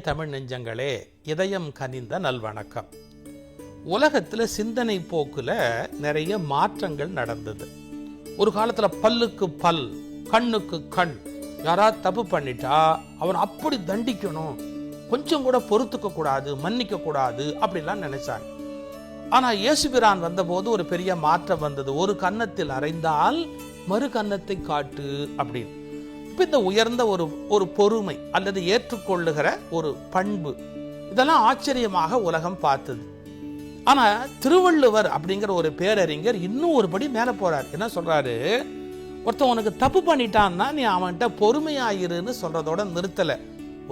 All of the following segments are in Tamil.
தமிழ் நெஞ்சங்களே, இதயம் கனிந்த நல்வணக்கம். உலகத்தில் சிந்தனை போக்குல நிறைய மாற்றங்கள் நடந்தது. ஒரு காலத்தில் பல்லுக்கு பல், கண்ணுக்கு கண். யாராவது தப்பு பண்ணிட்டா அவன் அப்படி தண்டிக்கணும், கொஞ்சம் கூட பொறுத்துக்க கூடாது, மன்னிக்க கூடாது அப்படிலாம் நினைச்சாங்க. ஆனா இயேசுபிரான் வந்தபோது ஒரு பெரிய மாற்றம் வந்தது. ஒரு கன்னத்தில் அறைந்தால் மறு கன்னத்தை காட்டு அப்படின்னு. இந்த உயர்ந்த ஒரு பொறுமை அல்லது ஏற்றுக்கொள்ளுகிற ஒரு பண்பு, இதெல்லாம் ஆச்சரியமாக உலகம் பார்த்தது. ஆனா திருவள்ளுவர் அப்படிங்கிற ஒரு பேரறிஞர் இன்னும் ஒரு படி மேல போறார். என்ன சொல்றாரு? ஒருத்தன் உனக்கு தப்பு பண்ணிட்டான்னா நீ அவன்கிட்ட பொறுமையாயிருன்னு சொல்றதோட நிறுத்தல.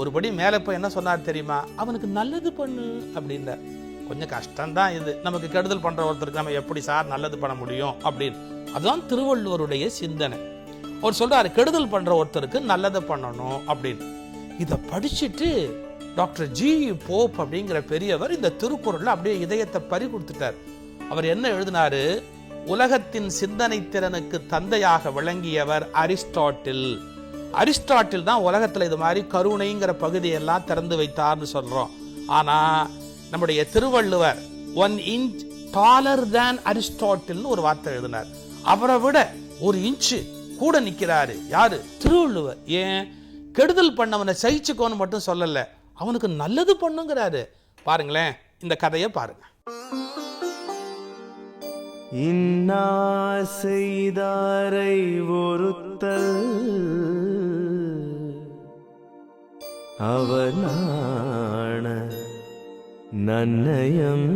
ஒரு படி மேல போய் என்ன சொன்னார் தெரியுமா? அவனுக்கு நல்லது பண்ணு அப்படின்ற. கொஞ்சம் கஷ்டம்தான் இது. நமக்கு கெடுதல் பண்ற ஒருத்தருக்கு நம்ம எப்படி சார் நல்லது பண்ண முடியும் அப்படின்னு. அதுதான் திருவள்ளுவருடைய சிந்தனை. அவர் சொல்றாரு, கெடுதல் பண்ற ஒருத்தருக்கு நல்லதை பண்ணணும் அப்படின்னு. இதை படிச்சுட்டு டாக்டர் ஜி போப் அப்படிங்கிற பெரியவர் இந்த திருக்குறள்ல அப்படியே இதயத்தை பறி கொடுத்துட்டார். அவர் என்ன எழுதினாரு? உலகத்தின் சிந்தனை திறனுக்கு தந்தையாக விளங்கியவர் அரிஸ்டாட்டில். அரிஸ்டாட்டில் தான் உலகத்துல இது மாதிரி கருணைங்கிற பகுதியெல்லாம் திறந்து வைத்தார்னு சொல்றோம். ஆனா நம்முடைய திருவள்ளுவர் 1 inch taller than அரிஸ்டாட்டில்னு ஒரு வார்த்தை எழுதினார். அவரை விட 1 inch கூட நிக்கிறாரு. யாரு? திருவள்ளுவர். ஏன்? கெடுதல் பண்ணவனை சகிச்சுக்கோன்னு மட்டும் சொல்லல, அவனுக்கு நல்லது பண்ணுங்கிறாரு. பாருங்களேன், இந்த கதையை பாருங்க. இன்னா செய்தாரை ஒருத்தல் அவர் நாண நன்னயம்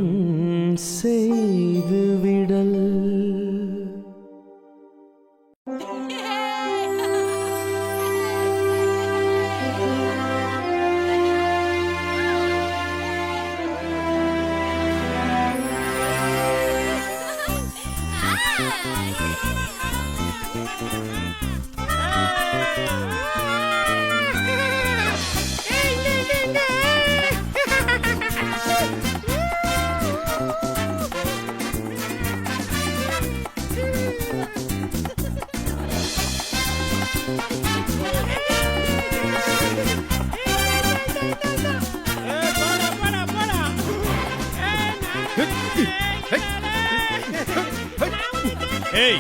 செய்து விடல். ஏய்,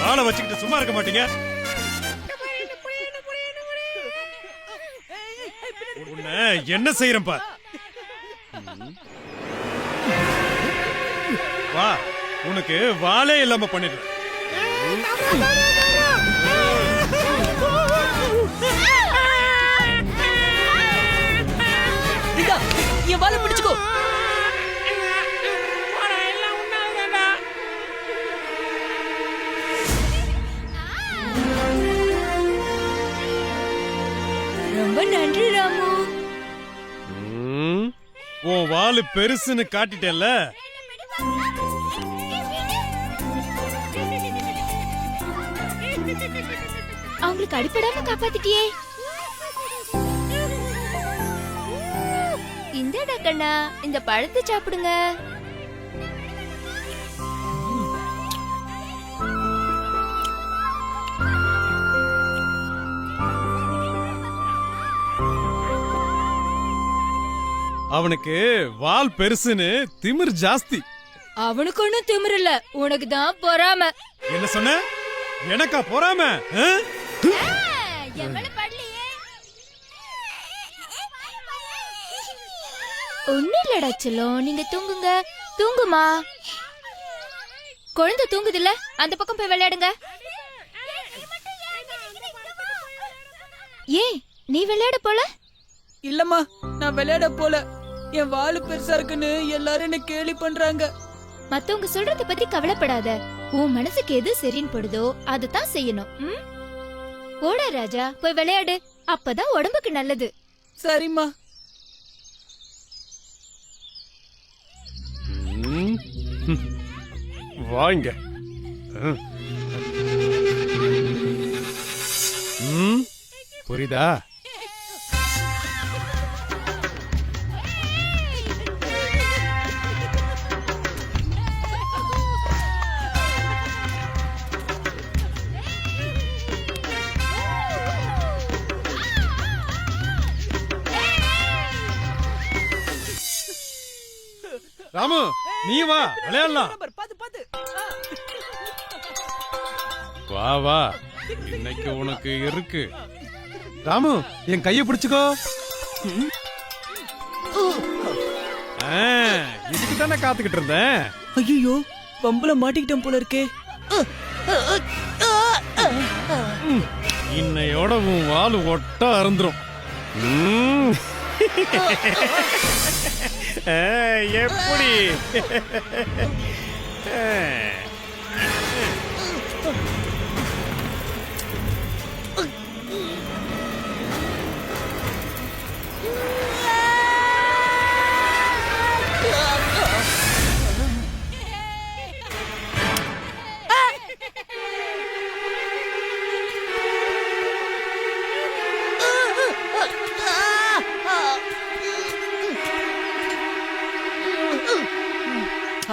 ஆளை வச்சுக்கிட்டு சும்மா இருக்க மாட்டீங்க? உன்னை என்ன செய்யறேன் பார். வா, உனக்கு வாளே இல்லாம பண்ணிடுறேன். என் வாளை பிடிச்சுக்கோ. ரொம்ப நன்றி ராமு. உன் வாளு பெருசுன்னு காட்டிட்டேல்ல. அவங்களுக்கு அடிப்படாம காப்பாத்திட்டியே. இந்தடா கண்ணா, இந்த பழத்தை சாப்பிடுங்க. அவனுக்கு வால் பெருசுன்னு திமிர் ஜாஸ்தி. அவனுக்கு ஒண்ணும் திமிர் இல்ல, உனக்கு தான் பொறாம. என்ன சொன்ன? எனக்கா பொறாம? ஒண்ணு இல்லடா செல்லம், நீங்க தூங்குங்க. தூங்குமா. குழந்தை தூங்குதில்ல, அந்த பக்கம் போய் விளையாடுங்க. ஏன் நீ விளையாட போல? இல்லம்மா, நான் விளையாட போல. என் வாலு பெருசா இருக்குன்னு எல்லாரும் என்ன கேலி பண்றாங்க. மத்தவங்க சொல்றத பத்தி கவலைப்படாத. உன் மனசுக்கு எது சரின்னு படுதோ அதுதான் செய்யணும். போடா ராஜா, போய் விளையாடு. அப்பதான் உடம்புக்கு நல்லது. சரிம்மா. வாங்க. புரியுதா? ராமு நீ வா விளையாடலாம். பாத்து பாத்து. வா வா இன்னைக்கு உனக்கு இருக்கு. ராமு என் கைய பிடிச்சுக்கோ. இதுக்கு தானே காத்துக்கிட்டு இருந்தேன். ஐயோ பம்புல மாட்டிக்கிட்டேன் போல இருக்கே. இன்னையோட உன் வால் ஒட்ட அருந்துரும். எப்படி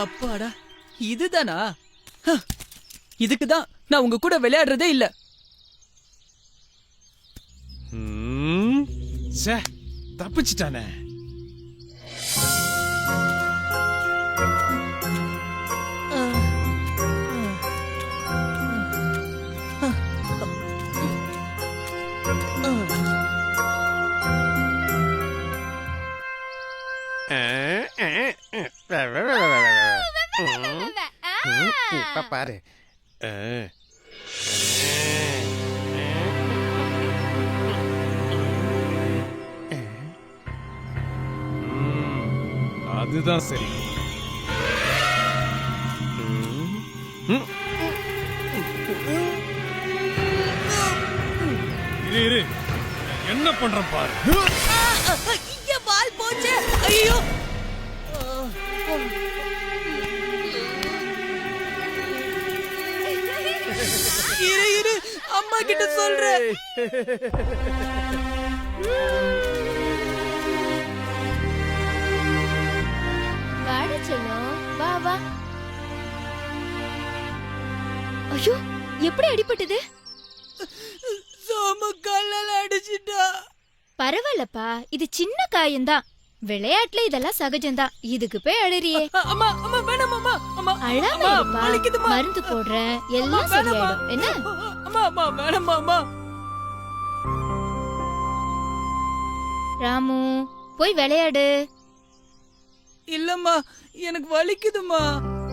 அப்பாடா இதுதானா? இதுக்குதான் நான் உங்க கூட விளையாடுறதே இல்ல. தப்பிச்சிட்டானே. இப்ப பாரு. அதுதான் சரி. இரு என்ன பண்ற பாரு. பால் போச்சு. ஐயோ இரு இரு அம்மா கிட்ட சொல்றேன். வாடா செல்லம், வா வா. ஐயோ எப்படி அடிபட்டது? சோமு கல்லால அடிச்சிட்டா. பரவாயில்லப்பா, இது சின்ன காயம்தான். விளையாட்டுல இதெல்லாம் சகஜம்தான். இதுக்கு போய் அழறியே. அம்மா அம்மா வேணாம் அம்மா. அம்மா அழாம இருப்பா. வலிக்குதும்மா. மருந்து போடுறேன், எல்லாம் சரியாயிடும். என்ன? அம்மா அம்மா வேணாம் அம்மா. ராமு போய் விளையாடு. இல்லம்மா எனக்கு வலிக்குதுமா.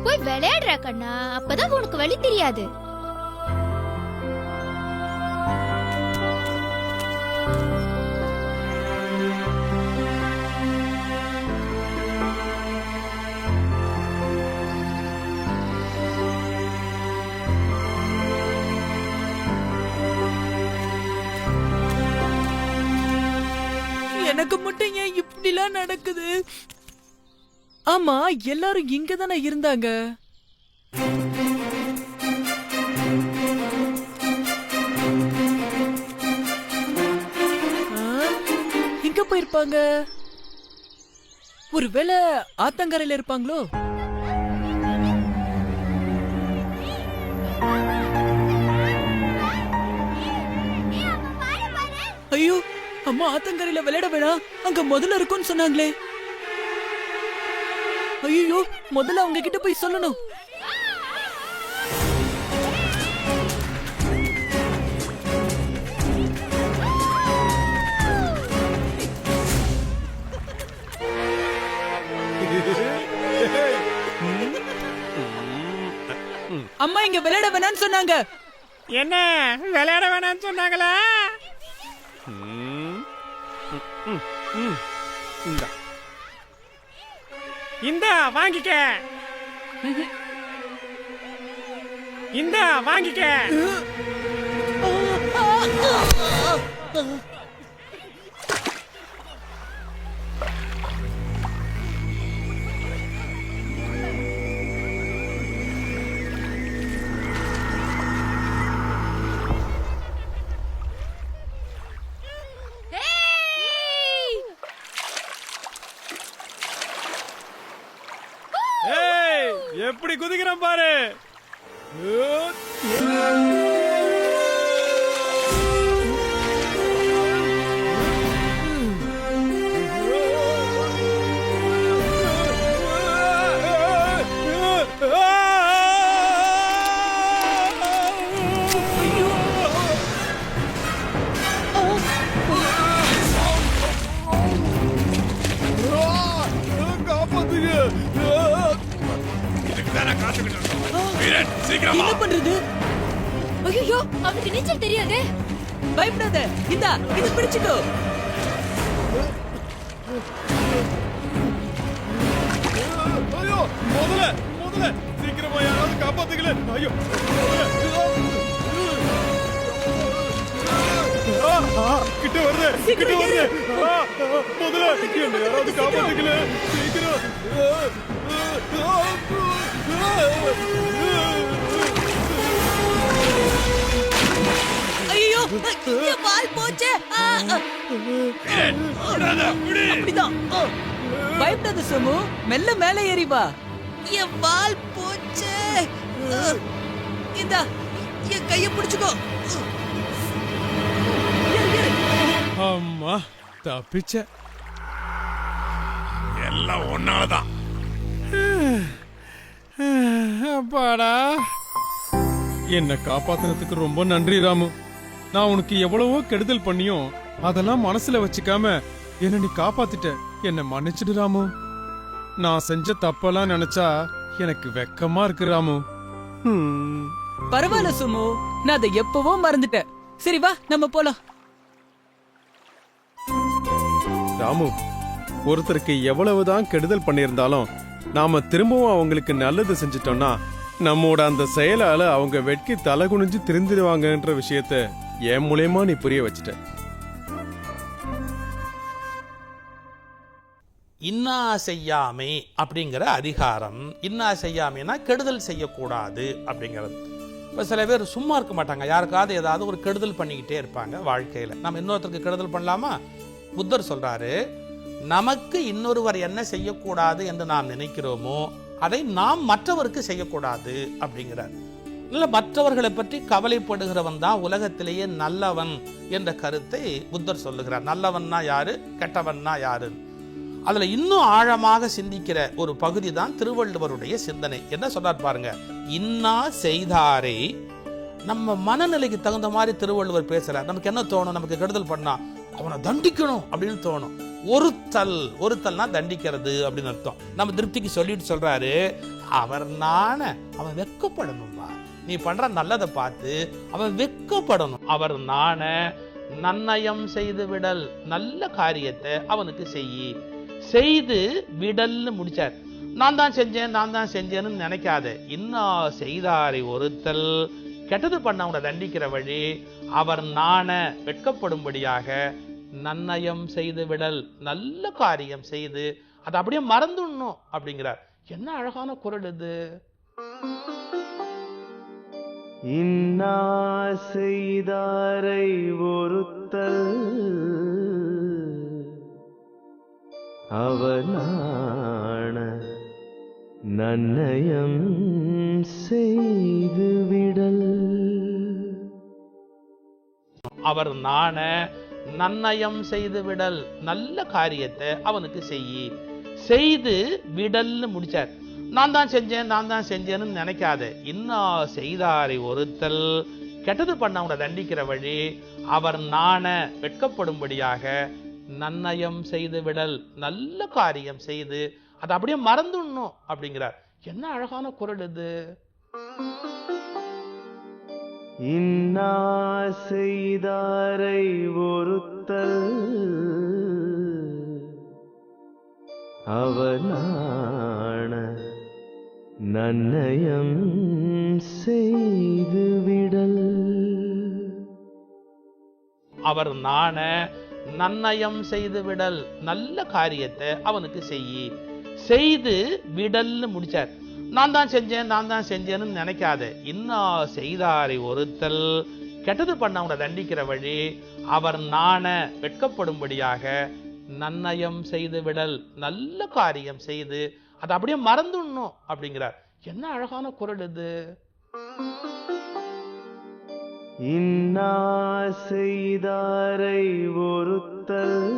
போய் விளையாடுறா கண்ணா, அப்பதான் உனக்கு வலி தெரியாது. எனக்கு மட்டும் ஏன் இப்படிலாம் நடக்குது? ஆமா எல்லாரும் இங்க தானே இருந்தாங்க. எங்க போயிருப்பாங்க? ஒருவேளை ஆத்தங்கரையில இருப்பாங்களோ? ஐயோ அம்மா ஆத்தங்கரையில விளையாட வேணாம், அங்க முதல்ல இருக்கும்னு சொன்னாங்களே. ஐயோ முதல்ல அவங்க கிட்ட போய் சொல்லணும். அம்மா இங்க விளையாட வேணாம்னு சொன்னாங்க. என்ன விளையாட வேணாம்னு சொன்னாங்களா? இந்த வாங்கிக்க, இந்த வாங்கிக்க. எப்படி குதிக்கிறேன் பாரு. என்ன பண்றது? ஐயோ அவனுக்கு நீச்சல் தெரியாதே. பயப்படாத, இந்தா இது பிடிச்சுக்கோ. ஐயோ முதல்ல சீக்கிரமா யாராவது காப்பாத்துங்களே. ஐயோ கிட்ட வருது முதல்ல என்ன யாராவது காப்பாத்துங்களே சீக்கிரம். ஐயோ என் வால் போச்சே. அப்படிதான். பயப்படாத சோமு, மெல்ல மேலே ஏறி வா. என் வால் போச்சே. இந்தா என் கைய பிடிச்சுக்கோ. அம்மா தப்பிச்ச. எல்லாம் ஒன்னாலதான். அப்பாடா, என்ன காப்பாத்துறதுக்கு ரொம்ப நன்றி ராமு. நான் உனக்கு எவ்வளவோ கெடுதல் பண்ணியும் அதெல்லாம் மனசுல வச்சுக்காம என்ன நீ காப்பாத்திட்ட. என்ன மன்னிச்சிடு ராமு. நான் செஞ்ச தப்பெல்லாம் நினைச்சா எனக்கு வெக்கமா இருக்கு ராமு. பரவாயில்ல சோமு, நான் அதை எப்பவோ மறந்துட்டேன். சரி வா நம்ம போலாம். ராமு, ஒருத்தருக்கு எவ்வளவுதான் கெடுதல் பண்ணியிருந்தாலும் நாம திரும்பவும் அவங்களுக்கு நல்லது செஞ்சிட்டோம்னா நம்மோட அந்த செயலால அவங்க வெட்கி தலை குனிஞ்சு திருந்திடுவாங்கன்ற விஷயத்த என் மூலமா நீ புரிய வச்சுட்ட. இன்னா செய்யாமை அப்படிங்கிற அதிகாரம். இன்னா செய்யாமைனா கெடுதல் செய்யக்கூடாது அப்படிங்கிறது. இப்போ சில பேர் சும்மா இருக்க மாட்டாங்க, யாருக்காவது ஏதாவது ஒரு கெடுதல் பண்ணிக்கிட்டே இருப்பாங்க வாழ்க்கையில். நம்ம இன்னொருத்தருக்கு கெடுதல் பண்ணலாமா? புத்தர் சொல்றாரு, நமக்கு இன்னொருவர் என்ன செய்யக்கூடாது என்று நாம் நினைக்கிறோமோ அதை நாம் மற்றவருக்கு செய்யக்கூடாது அப்படிங்கிறார். இல்லை, மற்றவர்களை பற்றி கவலைப்படுகிறவன் தான் உலகத்திலேயே நல்லவன் என்ற கருத்தை புத்தர் சொல்லுகிறார். நல்லவன்னா யாரு, கெட்டவன்னா யாரு? அதுல இன்னும் ஆழமாக சிந்திக்கிற ஒரு பகுதி தான் திருவள்ளுவருடைய சிந்தனை. என்ன சொல்றார் பாருங்க. இன்னா செய்தாரை, நம்ம மனநிலைக்கு தகுந்த மாதிரி திருவள்ளுவர் பேசுறார். நமக்கு என்ன தோணும்? நமக்கு கெடுதல் பண்ணா அவனை தண்டிக்கணும் அப்படின்னு தோணும். ஒருத்தல்னா தண்டிக்கிறது அப்படின்னு அர்த்தம். நம்ம திருப்திக்கு சொல்லிட்டு சொல்றாரு, அவன் வெக்கப்படணும்பா. நீ பண்ற நல்லதை பார்த்து அவன் வெக்கப்படணும். அவர் நாண நன்னயம் செய்து விடல், நல்ல காரியத்தை அவனுக்கு செய்து விடல்னு முடிச்சார். நான் தான் செஞ்சேன்னு நினைக்காத. இன்னா செய்தாரை ஒருத்தல், கெட்டது பண்ணவங்களை தண்டிக்கிற வழி. அவர் நாண வெட்கப்படும்படியாக நன்னயம் செய்து விடல், நல்ல காரியம் செய்து அதை அப்படியே மறந்துடணும் அப்படிங்கிறார். என்ன அழகான குரல் இது. இன்னா செய்தாரை ஒருத்தல் அவர் நாண நன்னயம் செய்து விடல். அவர் நாண நன்னயம் செய்து விடல், நல்ல காரியத்தை அவனுக்கு செய்து விடல்னு முடிச்சார். நான் தான் செஞ்சேன்னு நினைக்காத. இன்னா செய்தாரை ஒருத்தல், கெட்டது பண்ணவங்களை தண்டிக்கிற வழி. அவர் நாண வெட்கப்படும்படியாக நன்னயம் செய்து விடல், நல்ல காரியம் செய்து அதை அப்படியே மறந்துடணும் அப்படிங்கிறார். என்ன அழகான குரல் இது. இன்னா செய்தாரை ஒருத்தல் அவர் நாண நன்னயம் செய்து விடல். அவர் நாண நன்னயம் செய்து விடல், நல்ல காரியத்தை அவனுக்கு செய்து விடல்னு முடிச்சார். நான் தான் செஞ்சேன்னு நினைக்காத. இன்னா செய்தாரை ஒருத்தல், கெட்டது பண்ணவங்களை தண்டிக்கிற வழி. அவர் நாண வெட்கப்படும்படியாக நன்னயம் செய்து விடல், நல்ல காரியம் செய்து அதை அப்படியே மறந்துடணும் அப்படிங்கிறார். என்ன அழகான குரல் இது. இன்னா செய்தாரை ஒருத்தல்